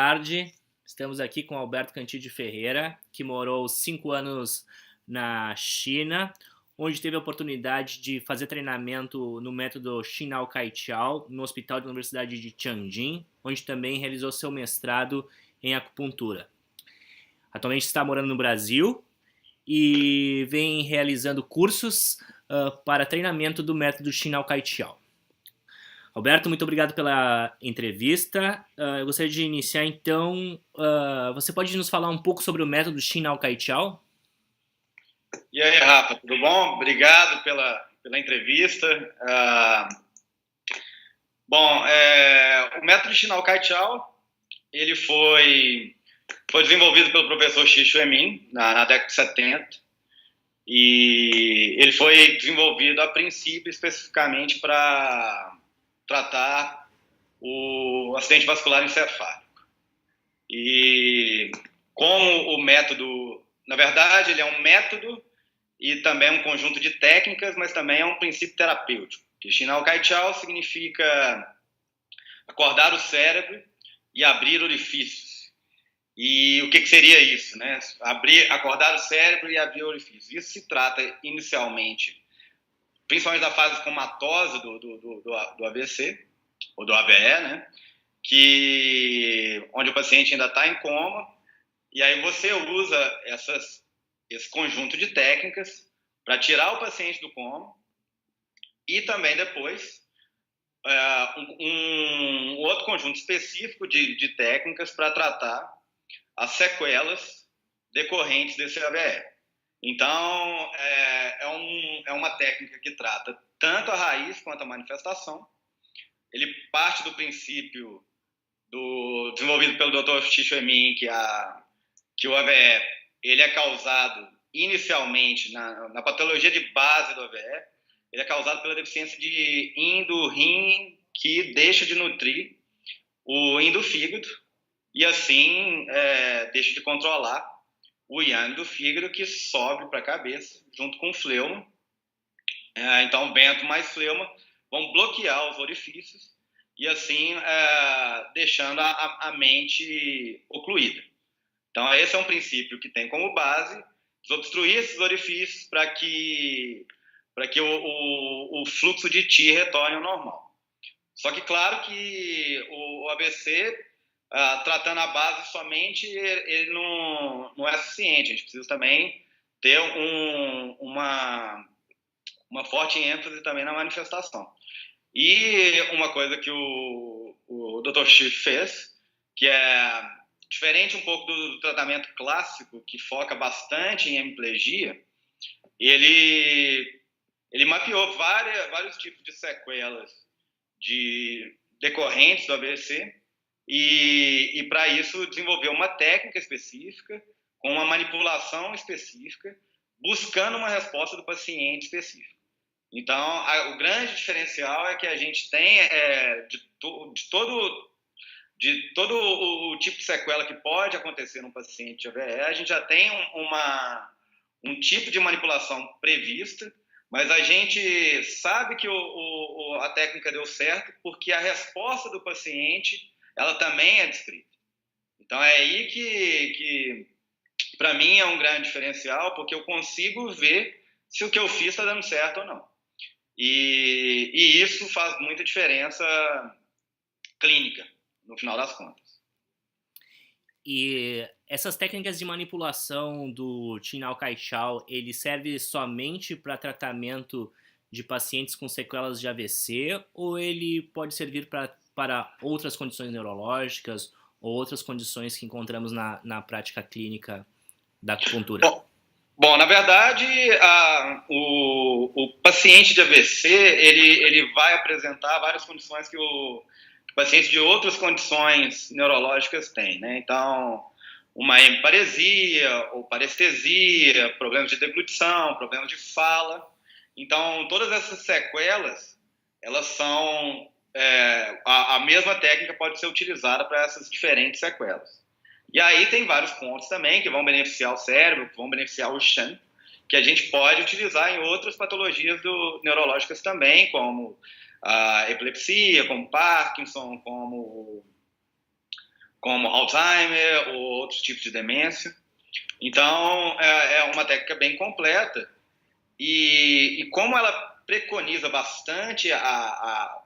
tarde. Estamos aqui com Alberto Cantídio Ferreira, que morou 5 anos na China, onde teve a oportunidade de fazer treinamento no método Shinao Kaichao, no Hospital da Universidade de Tianjin, onde também realizou seu mestrado em acupuntura. Atualmente está morando no Brasil e vem realizando cursos para treinamento do método Shinao Kaichao. Alberto, muito obrigado pela entrevista. Eu gostaria de iniciar, então, você pode nos falar um pouco sobre o método Shinao Kaichao? E aí, Rafa, tudo bom? Obrigado pela entrevista. O método Shinao Kaichao, ele foi desenvolvido pelo professor Xi Shuemin na década de 70, e ele foi desenvolvido, a princípio, especificamente para tratar o acidente vascular encefálico. E como o método, na verdade, ele é um método e também é um conjunto de técnicas, mas também é um princípio terapêutico. Shinao Kaichao significa acordar o cérebro e abrir orifícios. E o que seria isso, né? Acordar o cérebro e abrir orifícios. Isso se trata inicialmente, principalmente da fase comatosa do AVC, ou do AVE, né? Onde o paciente ainda está em coma, e aí você usa esse conjunto de técnicas para tirar o paciente do coma, e também depois um outro conjunto específico de técnicas para tratar as sequelas decorrentes desse AVE. Então, é uma técnica que trata tanto a raiz quanto a manifestação. Ele parte do princípio desenvolvido pelo Dr. Xi Shuemin, que o AVE ele é causado inicialmente na patologia de base do AVE, ele é causado pela deficiência de yin do rim, que deixa de nutrir o yin do fígado, e assim deixa de controlar o yang do fígado, que sobe para a cabeça junto com o fleuma. Então, vento mais fleuma vão bloquear os orifícios e assim deixando a mente ocluída. Então, esse é um princípio que tem como base desobstruir esses orifícios para que o fluxo de Qi retorne ao normal. Só que, claro que o ABC, tratando a base somente, ele não é suficiente. A gente precisa também ter uma forte ênfase também na manifestação. E uma coisa que o Dr. Xi fez, que é diferente um pouco do tratamento clássico, que foca bastante em hemiplegia, ele mapeou vários tipos de sequelas decorrentes do AVC, e para isso desenvolveu uma técnica específica, com uma manipulação específica, buscando uma resposta do paciente específico. Então, o grande diferencial é que a gente tem de todo o tipo de sequela que pode acontecer no paciente de AVE, a gente já tem um tipo de manipulação prevista, mas a gente sabe que a técnica deu certo porque a resposta do paciente ela também é descrita. Então, é aí que para mim, é um grande diferencial, porque eu consigo ver se o que eu fiz está dando certo ou não. E isso faz muita diferença clínica, no final das contas. E essas técnicas de manipulação do Shinao Kaichao, ele serve somente para tratamento de pacientes com sequelas de AVC, ou ele pode servir para outras condições neurológicas ou outras condições que encontramos na prática clínica da acupuntura? Bom, na verdade, o paciente de AVC, ele vai apresentar várias condições que o paciente de outras condições neurológicas têm, né? Então, uma hemiparesia ou parestesia, problemas de deglutição, problemas de fala. Então, todas essas sequelas, elas são... a mesma técnica pode ser utilizada para essas diferentes sequelas. E aí tem vários pontos também que vão beneficiar o cérebro, que vão beneficiar o Shen, que a gente pode utilizar em outras patologias neurológicas também, como a epilepsia, como Parkinson, como como Alzheimer ou outros tipos de demência. Então, é uma técnica bem completa. E como ela preconiza bastante a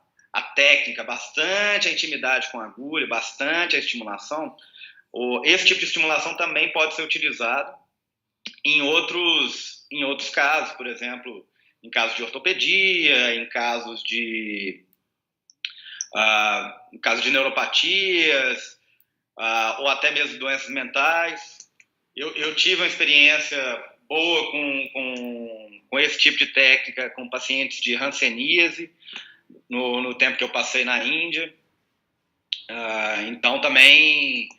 técnica, bastante a intimidade com a agulha, bastante a estimulação, esse tipo de estimulação também pode ser utilizado em outros casos, por exemplo, em casos de ortopedia, em casos de neuropatias, ou até mesmo doenças mentais. Eu tive uma experiência boa com esse tipo de técnica com pacientes de hanseníase no tempo que eu passei na Índia. Então também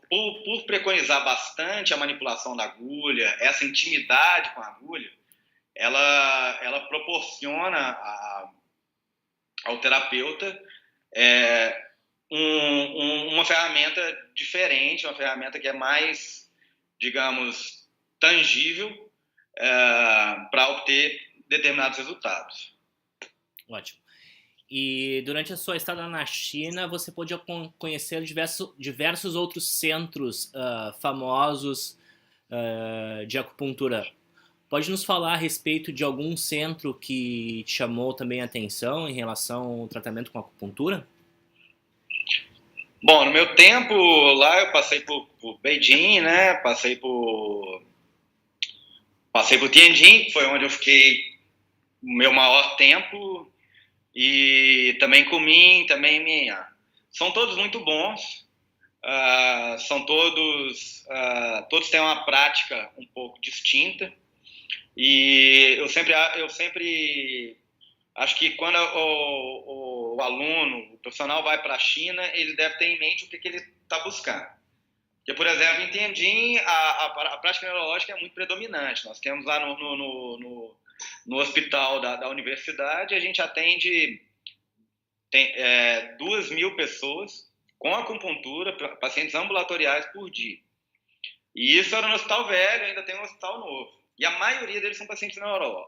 por preconizar bastante a manipulação da agulha, essa intimidade com a agulha, ela proporciona ao terapeuta uma ferramenta diferente, uma ferramenta que é mais, digamos, tangível para obter determinados resultados. Ótimo. E durante a sua estada na China, você pôde conhecer diversos outros centros famosos de acupuntura. Pode nos falar a respeito de algum centro que te chamou também a atenção em relação ao tratamento com acupuntura? Bom, no meu tempo lá eu passei por Beijing, né? Passei por Tianjin, que foi onde eu fiquei o meu maior tempo, e também Kunming, também Mianyang. São todos muito bons. Todos têm uma prática um pouco distinta. E eu sempre acho que quando o aluno, o profissional vai para a China, ele deve ter em mente o que ele está buscando. Porque, por exemplo, em Tianjin, a prática neurológica é muito predominante. Nós temos lá no hospital da universidade, a gente atende 2.000 pessoas com acupuntura, pacientes ambulatoriais por dia. E isso era no hospital velho, ainda tem um hospital novo. E a maioria deles são pacientes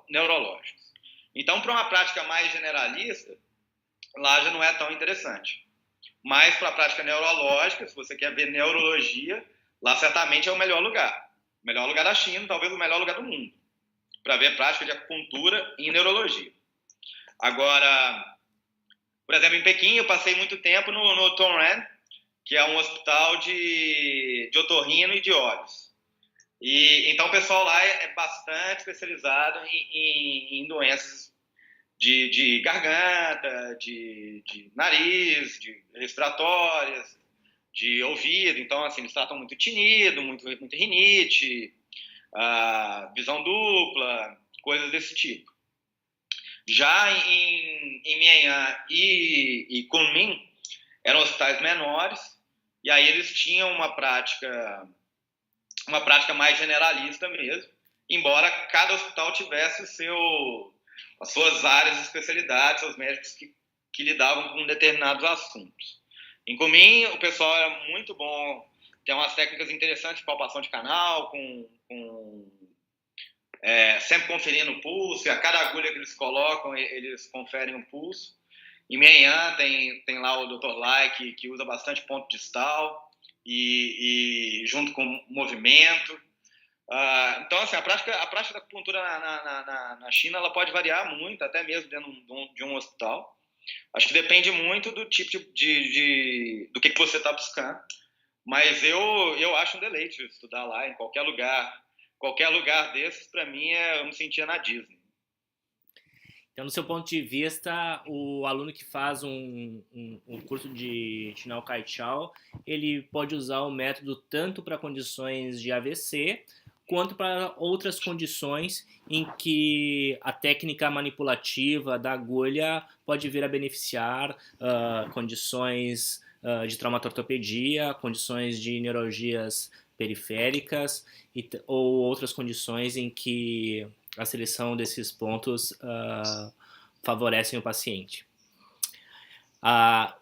neurológicos. Então, para uma prática mais generalista, lá já não é tão interessante. Mas para a prática neurológica, se você quer ver neurologia, lá certamente é o melhor lugar. O melhor lugar da China, talvez o melhor lugar do mundo, para ver prática de acupuntura em neurologia. Agora, por exemplo, em Pequim, eu passei muito tempo no Tongren, que é um hospital de otorrino e de olhos. E então o pessoal lá é bastante especializado em doenças de garganta, de nariz, de respiratórias, de ouvido. Então, assim, eles tratam muito tinido, muito rinite, visão dupla, coisas desse tipo. Já em Mianyang e Kunming eram hospitais menores, e aí eles tinham uma prática mais generalista mesmo, embora cada hospital tivesse as suas áreas de especialidade, seus médicos que lidavam com determinados assuntos. Em Kunming, o pessoal era muito bom, tem umas técnicas interessantes de palpação de canal, sempre conferindo o pulso, e a cada agulha que eles colocam, eles conferem o pulso. Em Mianyang tem lá o Dr. Lai, que usa bastante ponto distal, e junto com o movimento. Então, assim, a prática da acupuntura na China ela pode variar muito, até mesmo dentro de um hospital. Acho que depende muito do tipo do que você está buscando. Mas eu acho um deleite estudar lá, em qualquer lugar. Qualquer lugar desses, para mim, eu me sentia na Disney. Então, no seu ponto de vista, o aluno que faz um curso de Chinao Kaichao, ele pode usar o método tanto para condições de AVC, quanto para outras condições em que a técnica manipulativa da agulha pode vir a beneficiar condições de traumatortopedia, condições de neurologias periféricas ou outras condições em que a seleção desses pontos favorecem o paciente.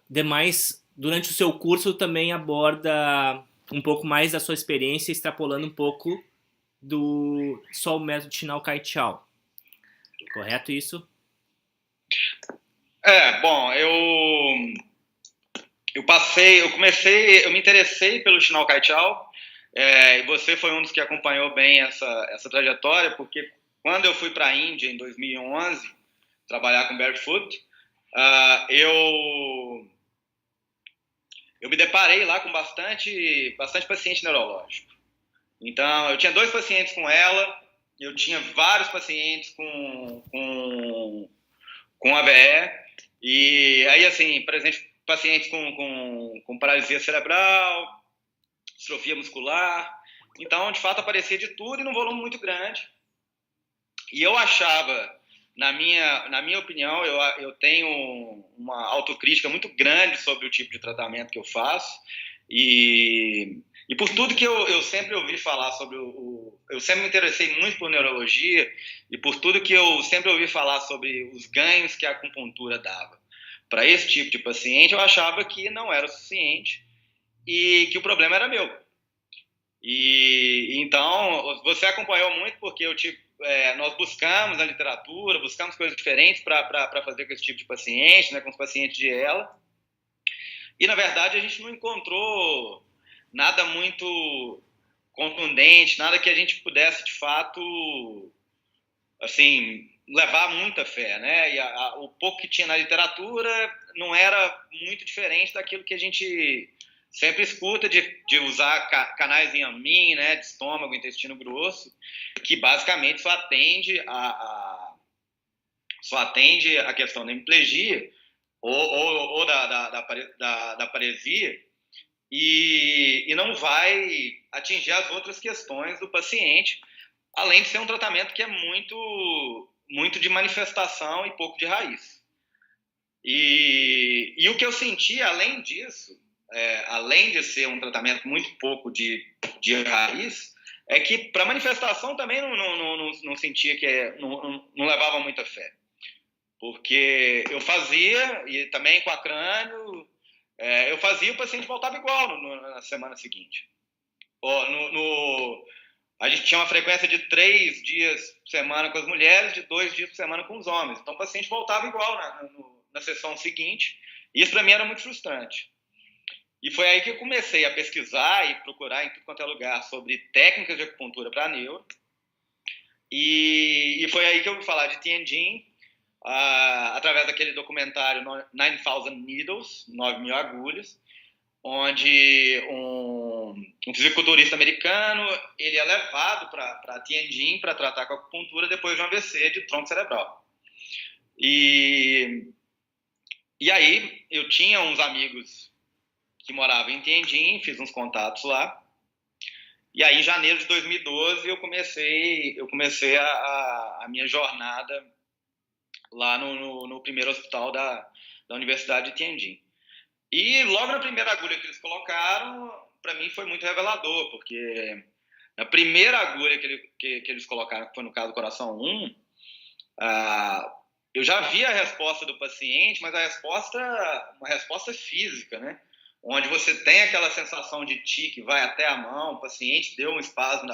Demais, durante o seu curso também aborda um pouco mais da sua experiência, extrapolando um pouco do só o método Chinao Kaichao. Correto isso? Bom, eu me interessei pelo Chinal Kaichao, e você foi um dos que acompanhou bem essa trajetória, porque quando eu fui para a Índia em 2011 trabalhar com Barefoot, eu me deparei lá com bastante paciente neurológico. Então, eu tinha 2 pacientes com ela, eu tinha vários pacientes com AVE, e aí, assim, por exemplo, pacientes com paralisia cerebral, distrofia muscular. Então, de fato, aparecia de tudo e num volume muito grande. E eu achava, na minha opinião, eu tenho uma autocrítica muito grande sobre o tipo de tratamento que eu faço. E por tudo que eu sempre ouvi falar sobre eu sempre me interessei muito por neurologia, e por tudo que eu sempre ouvi falar sobre os ganhos que a acupuntura dava para esse tipo de paciente, eu achava que não era o suficiente e que o problema era meu. E então, você acompanhou muito porque nós buscamos na literatura, buscamos coisas diferentes para fazer com esse tipo de paciente, né, com os pacientes de ELA. E, na verdade, a gente não encontrou nada muito contundente, nada que a gente pudesse, de fato, assim, levar muita fé, né? E o pouco que tinha na literatura não era muito diferente daquilo que a gente sempre escuta de usar canais em Yamin, né, de estômago, intestino grosso, que basicamente só atende a questão da hemiplegia ou da paresia, e não vai atingir as outras questões do paciente, além de ser um tratamento que é muito de manifestação e pouco de raiz. E o que eu senti, além disso, além de ser um tratamento muito pouco de raiz, é que para manifestação também não sentia não levava muita fé. Porque eu fazia, e também com a crânio, eu fazia, o paciente voltava igual na semana seguinte. A gente tinha uma frequência de 3 dias por semana com as mulheres, de 2 dias por semana com os homens. Então o paciente voltava igual na sessão seguinte. E isso para mim era muito frustrante. E foi aí que eu comecei a pesquisar e procurar em tudo quanto é lugar sobre técnicas de acupuntura para neuro. E foi aí que eu ouvi falar de Tianjin, através daquele documentário 9,000 Needles, 9.000 agulhas, onde um fisiculturista americano ele é levado para Tianjin para tratar com acupuntura depois de um AVC de tronco cerebral. E aí eu tinha uns amigos que moravam em Tianjin, fiz uns contatos lá. E aí, em janeiro de 2012, eu comecei a minha jornada lá no primeiro hospital da Universidade de Tianjin. E logo na primeira agulha que eles colocaram, para mim foi muito revelador, porque na primeira agulha que eles colocaram, que foi no caso do coração 1, eu já vi a resposta do paciente, mas uma resposta física, né? Onde você tem aquela sensação de tique que vai até a mão, o paciente deu um espasmo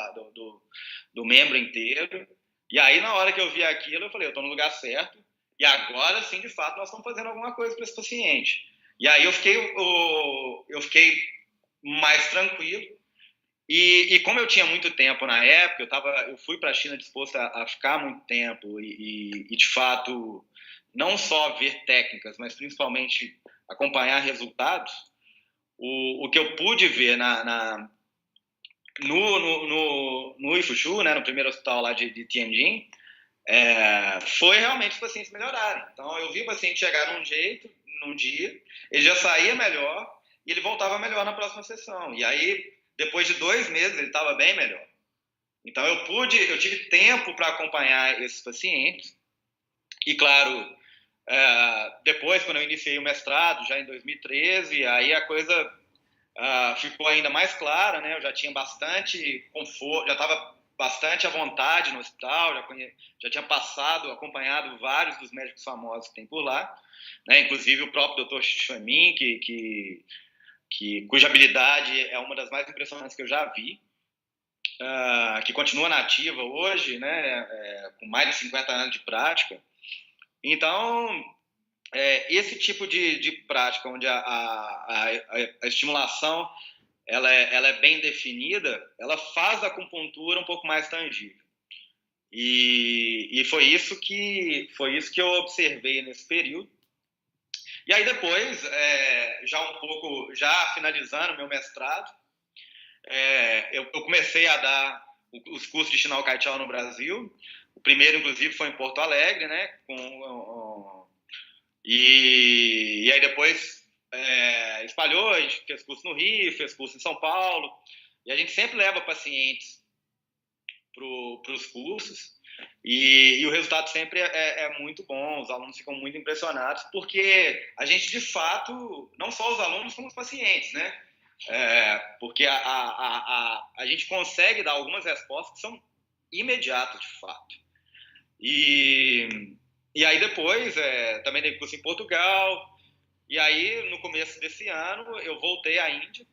do membro inteiro. E aí, na hora que eu vi aquilo, eu falei, eu estou no lugar certo, e agora sim, de fato, nós estamos fazendo alguma coisa para esse paciente. E aí eu fiquei mais tranquilo. E como eu tinha muito tempo na época, eu fui para a China disposto a ficar muito tempo e, de fato, não só ver técnicas, mas principalmente acompanhar resultados. O que eu pude ver no Ifushu, né, no primeiro hospital lá de Tianjin, foi realmente os pacientes melhorarem. Então, eu vi o paciente chegar num dia, ele já saía melhor e ele voltava melhor na próxima sessão. E aí, depois de 2 meses, ele estava bem melhor. Então, eu tive tempo para acompanhar esses pacientes. E, claro, depois, quando eu iniciei o mestrado, já em 2013, aí a coisa ficou ainda mais clara, né? Eu já tinha bastante conforto, já estava bastante à vontade no hospital, já tinha acompanhado vários dos médicos famosos que tem por lá, né? Inclusive o próprio Dr. Xuemin, cuja habilidade é uma das mais impressionantes que eu já vi, que continua na ativa hoje, né? Com mais de 50 anos de prática. Então, esse tipo de prática, onde a estimulação ela é bem definida, ela faz a acupuntura um pouco mais tangível. E foi isso que eu observei nesse período. E aí depois, já finalizando meu mestrado, eu comecei a dar os cursos de Shinao Kaichao no Brasil. O primeiro, inclusive, foi em Porto Alegre, né? E aí depois espalhou, a gente fez curso no Rio, fez curso em São Paulo. E a gente sempre leva pacientes para os cursos. E o resultado sempre é muito bom, os alunos ficam muito impressionados, porque a gente, de fato, não só os alunos, como os pacientes, né? Porque a gente consegue dar algumas respostas que são imediatas, de fato. E aí depois, também dei curso em Portugal, e aí no começo desse ano eu voltei à Índia,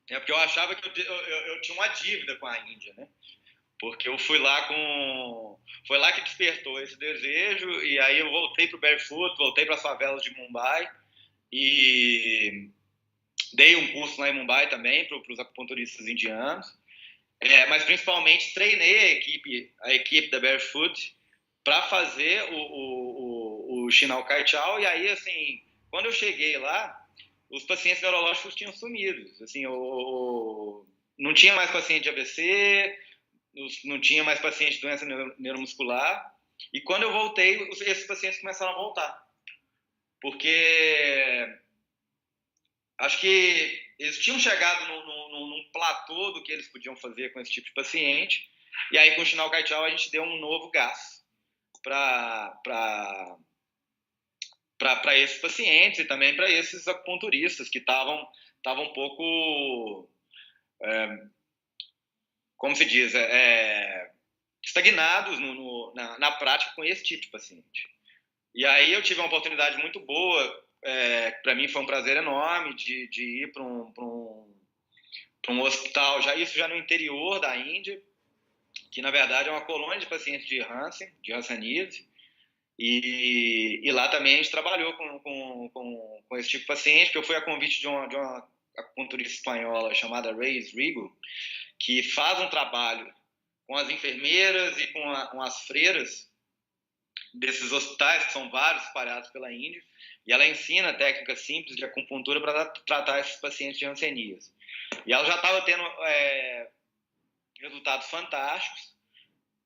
porque eu achava que eu tinha uma dívida com a Índia, né? Porque eu fui lá foi lá que despertou esse desejo, e aí eu voltei para o Barefoot, voltei para as favelas de Mumbai, e dei um curso lá em Mumbai também para os acupunturistas indianos, mas principalmente treinei a equipe da Barefoot para fazer o Shinao Kaichao, e aí, assim, quando eu cheguei lá, os pacientes neurológicos tinham sumido, assim, não tinha mais paciente de AVC, não tinha mais paciente de doença neuromuscular, e quando eu voltei, esses pacientes começaram a voltar, porque acho que eles tinham chegado num platô do que eles podiam fazer com esse tipo de paciente, e aí com o Shinao Kaichao a gente deu um novo gás para esses pacientes e também para esses acupunturistas que estavam um pouco, como se diz, estagnados na prática com esse tipo de paciente. E aí eu tive uma oportunidade muito boa, para mim foi um prazer enorme de ir para um hospital, isso já no interior da Índia, que na verdade é uma colônia de pacientes de Hanseníase, e lá também a gente trabalhou com esse tipo de paciente, que eu fui a convite de uma acupunturista espanhola chamada Reis Rigo, que faz um trabalho com as enfermeiras e com as freiras desses hospitais, que são vários espalhados pela Índia, e ela ensina técnicas simples de acupuntura para tratar esses pacientes de hanseníase. E ela já estava tendo resultados fantásticos.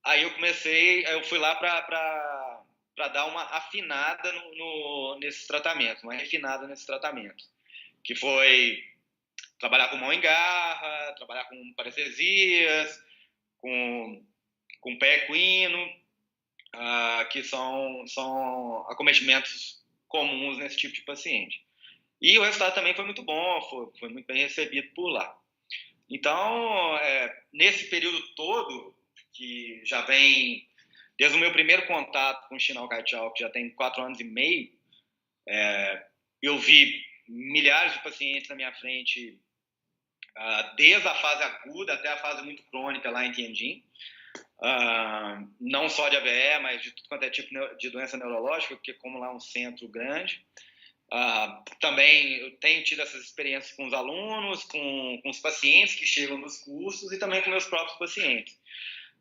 Aí eu fui lá para dar uma afinada nesses tratamentos, uma refinada nesses tratamentos, que foi trabalhar com mão em garra, trabalhar com parestesias, com pé equino, que são acometimentos comuns nesse tipo de paciente. E o resultado também foi muito bom, foi muito bem recebido por lá. Então, nesse período todo, que já vem desde o meu primeiro contato com o Shinao Kaichao, que já tem 4 anos e meio, eu vi milhares de pacientes na minha frente, desde a fase aguda até a fase muito crônica lá em Tianjin, não só de AVE, mas de tudo quanto é tipo de doença neurológica, porque como lá é um centro grande. Também eu tenho tido essas experiências com os alunos, com os pacientes que chegam nos cursos e também com meus próprios pacientes.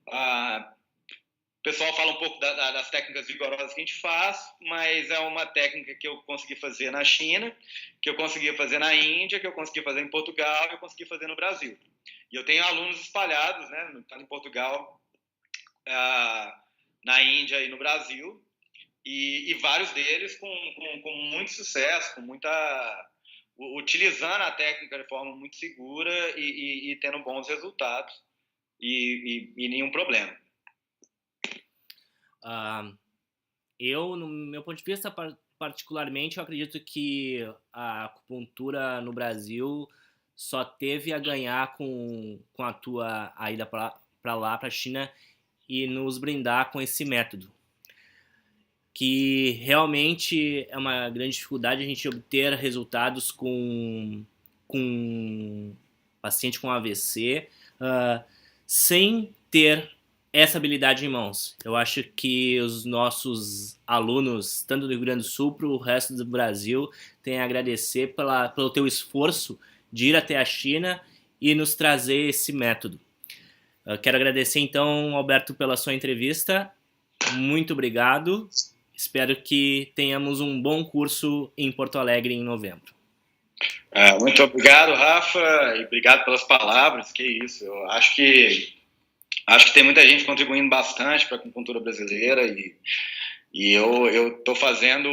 O pessoal fala um pouco das técnicas vigorosas que a gente faz, mas é uma técnica que eu consegui fazer na China, que eu consegui fazer na Índia, que eu consegui fazer em Portugal, que eu consegui fazer no Brasil. E eu tenho alunos espalhados, né, tanto em Portugal, na Índia e no Brasil, e vários deles com muito sucesso, utilizando a técnica de forma muito segura e tendo bons resultados e nenhum problema. No meu ponto de vista, particularmente, eu acredito que a acupuntura no Brasil só teve a ganhar com a tua ida para lá, para a China, e nos brindar com esse método. Que realmente é uma grande dificuldade a gente obter resultados com paciente com AVC, sem ter essa habilidade em mãos. Eu acho que os nossos alunos, tanto do Rio Grande do Sul para o resto do Brasil, têm a agradecer pelo teu esforço de ir até a China e nos trazer esse método. Eu quero agradecer então, Alberto, pela sua entrevista. Muito obrigado. Espero que tenhamos um bom curso em Porto Alegre em novembro. Muito obrigado, Rafa, e obrigado pelas palavras. Que isso, eu acho que tem muita gente contribuindo bastante para a acupuntura brasileira e eu estou fazendo,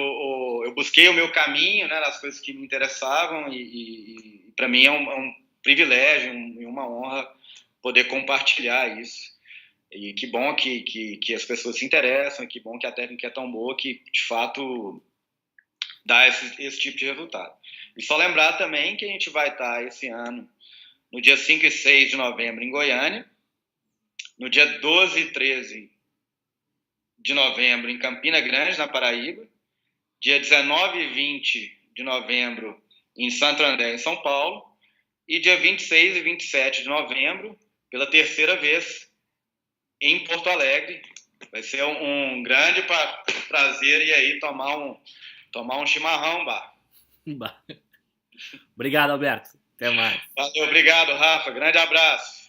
eu busquei o meu caminho, né, nas coisas que me interessavam e para mim é um privilégio e uma honra poder compartilhar isso. E que bom que as pessoas se interessam, e que bom que a técnica é tão boa que, de fato, dá esse tipo de resultado. E só lembrar também que a gente vai estar esse ano no dia 5 e 6 de novembro em Goiânia, no dia 12 e 13 de novembro em Campina Grande, na Paraíba, dia 19 e 20 de novembro em Santo André, em São Paulo, e dia 26 e 27 de novembro, pela terceira vez, em Porto Alegre. Vai ser um grande prazer ir aí tomar um chimarrão, Obrigado, Alberto. Até mais. Valeu, obrigado, Rafa. Grande abraço.